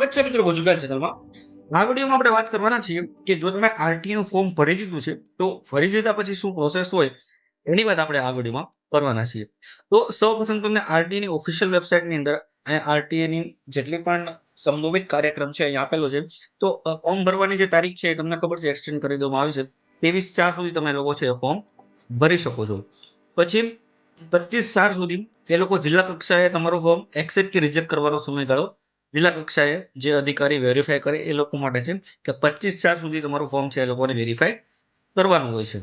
સ્વાગત છે મિત્રો ગુજગાલ ચેનલમાં। આ વિડીયોમાં આપણે વાત કરવાના છીએ કે જો તમે આરટીઈ નું ફોર્મ ભરી દીધું છે તો ભરી દીધા પછી શું પ્રોસેસ હોય એની વાત આપણે આ વિડીયોમાં કરવાના છીએ। તો સૌપ્રથમ તમને આરટીઈ ની ઓફિશિયલ વેબસાઇટની અંદર આરટીઈ ની જેટલી પણ સંભવિત કાર્યક્રમ છે અહીં આપેલો છે। તો ફોર્મ ભરવાની જે તારીખ છે એ તમને ખબર છે એક્સટેન્ડ કરી દેવામાં આવી છે। 23/4 સુધી તમે લોકો છે ફોર્મ ભરી શકો છો। પછી 25/4 સુધી એ લોકો જિલ્લા કક્ષાએ તમારું ફોર્મ એક્સેપ્ટ કે રિજેક્ટ કરવાનો સમયગાળો જિલ્લા કક્ષાએ જે અધિકારી વેરીફાઈ કરે એ લોકો માટે છે કે 25/4 સુધી તમારું ફોર્મ છે એ લોકોને વેરીફાઈ કરવાનું હોય છે।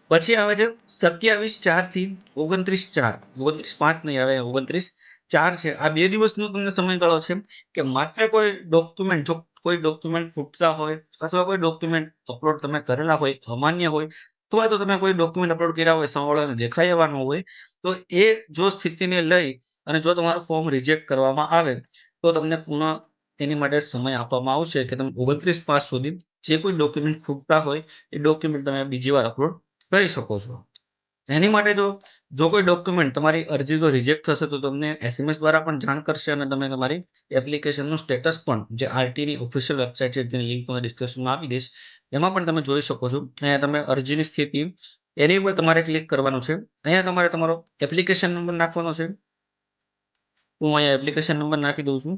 પછી આવે છે 27/4 થી 29/4, 29/5 નહીં આવે, 29/4 છે। આ 2 દિવસનો તમને સમયગાળો છે કે માત્ર કોઈ ડોક્યુમેન્ટ, જો કોઈ ડોક્યુમેન્ટ ખૂટતા હોય અથવા કોઈ ડોક્યુમેન્ટ અપલોડ તમે કરેલા હોય અમાન્ય હોય, અથવા તો તમે કોઈ ડોક્યુમેન્ટ અપલોડ કર્યા હોય સામેવાળાને દેખાઈ આવવાનું હોય, તો એ જો સ્થિતિને લઈ અને જો તમારું ફોર્મ રિજેક્ટ કરવામાં આવે તો તમને પુનઃ એની માટે સમય આપવામાં આવશે કે તમે 29/5 સુધી જે કોઈ ડોક્યુમેન્ટ ખૂટતા હોય એ ડોક્યુમેન્ટ તમે બીજી વાર અપલોડ કરી શકો છો। એની માટે જો કોઈ ડોક્યુમેન્ટ તમારી અરજી જો રિજેક્ટ થશે તો તમને એસએમએસ દ્વારા પણ જાણ કરશે અને તમે તમારી એપ્લિકેશનનું સ્ટેટસ પણ જે આરટીની ઓફિશિયલ વેબસાઇટ છે જેની લિંક તમને ડિસ્ક્રિપ્શનમાં આપી દઈશ એમાં પણ તમે જોઈ શકો છો। અહીંયા તમે અરજીની સ્થિતિ એની પર તમારે ક્લિક કરવાનું છે। અહીંયા તમારે તમારો એપ્લિકેશન નંબર નાખવાનો છે। હું અહીંયા એપ્લિકેશન નંબર નાખી દઉં છું।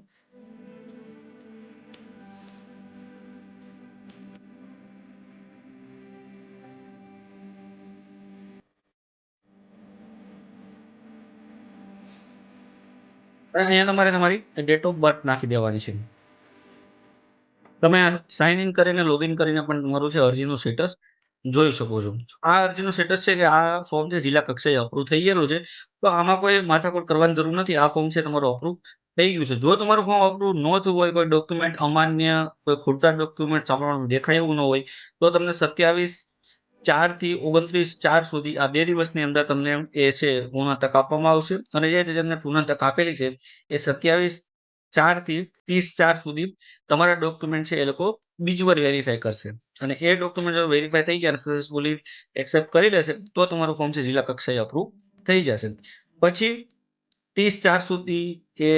અને અહીંયા તમારે તમારી ડેટ ઓફ બર્થ નાખી દેવાની છે। તમે સાઇન ઇન કરીને લોગિન કરીને પણ તમારું છે અરજીનું સ્ટેટસ જોઈ શકો છો। આ અરજીનું સ્ટેટસ છે કે આ ફોર્મ છે જિલ્લા કક્ષાએ અપ્રૂવ થઈ ગયેલું છે, તો આમાં કોઈ માથાકૂટ કરવાની જરૂર નથી। આ ફોર્મ છે તમારું અપ્રૂવ થઈ ગયું છે। જો તમારું ફોર્મ અપ્રૂવ ન થયું હોય, કોઈ ડોક્યુમેન્ટ અમાન્ય, કોઈ ખોટા ડોક્યુમેન્ટ સાંભળવાનું દેખાય એવું ન હોય, તો તમને 27/4 થી 29/4 સુધી આ 2 દિવસની અંદર તમને એ છે પૂર્ણ તક આપવામાં આવશે। અને જે તમને પૂર્ણ તક આપેલી છે એ 27/4 થી 30/4 સુધી તમારા ડોક્યુમેન્ટ છે એ લોકો બીજી વાર વેરીફાઈ કરશે અને એ ડોક્યુમેન્ટ જો વેરીફાઈ થઈ ગયા અને સક્સેસફુલી એક્સેપ્ટ કરી લેશે તો તમારું ફોર્મ છે જિલ્લા કક્ષાએ અપ્રૂવ થઈ જશે। પછી 30/4 સુધી એ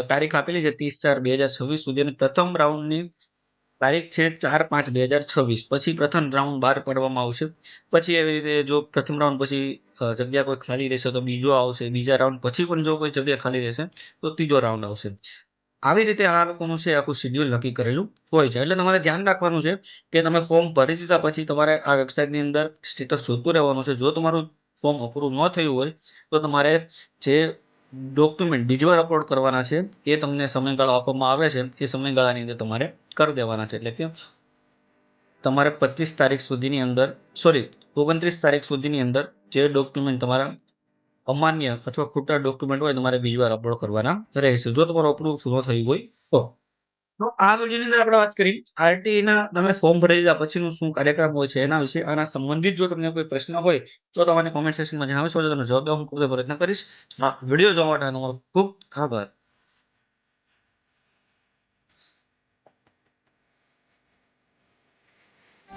તારીખ આપેલી છે 30/4/2026 સુધી અને પ્રથમ રાઉન્ડની તારીખ છે 4/5/2026 પછી પ્રથમ રાઉન્ડ બહાર પાડવામાં આવશે। પછી એવી રીતે જો પ્રથમ રાઉન્ડ પછી જગ્યા કોઈ ખાલી રહેશે તો બીજો આવશે, બીજા રાઉન્ડ પછી પણ જો કોઈ જગ્યા ખાલી રહેશે તો ત્રીજો રાઉન્ડ આવશે। આવી રીતે આ લોકોનું છે આખું શેડ્યુલ નક્કી કરેલું હોય છે। એટલે તમારે ધ્યાન રાખવાનું છે કે તમે ફોર્મ ભરી દીધા પછી તમારે આ વેબસાઇટની અંદર સ્ટેટસ જોતું રહેવાનું છે। જો તમારું ફોર્મ અપ્રૂવ ન થયું હોય તો તમારે જે ડોક્યુમેન્ટ બીજી વાર અપલોડ કરવાના છે એ તમને સમયગાળો આપવામાં આવે છે એ સમયગાળાની અંદર તમારે કરી દેવાના છે। એટલે કે તમારે 25 તારીખ સુધીની અંદર, સોરી 29 તારીખ સુધીની અંદર જે ડોક્યુમેન્ટ તમારા અમાન્ય અથવા ખોટા ડોક્યુમેન્ટ હોય તમારે બીજી વાર અપલોડ કરવાના રહેશે જો તમારું અપ્રૂવ ન થયું હોય તો। તો આ વિડીયોની અંદર આપણે વાત કરી આરટીઈના તમે ફોર્મ ભરી દીધા પછીનું શું કાર્યક્રમ હોય છે એના વિશે। આના સંબંધિત જો તમને કોઈ પ્રશ્ન હોય તો તમને કોમેન્ટ સેક્શનમાં જણાવશો, તો તમને જવાબ દેવાનો હું પૂરો પ્રયત્ન કરીશ। હા, વિડીયો જોવા માટે તમારો ખૂબ આભાર।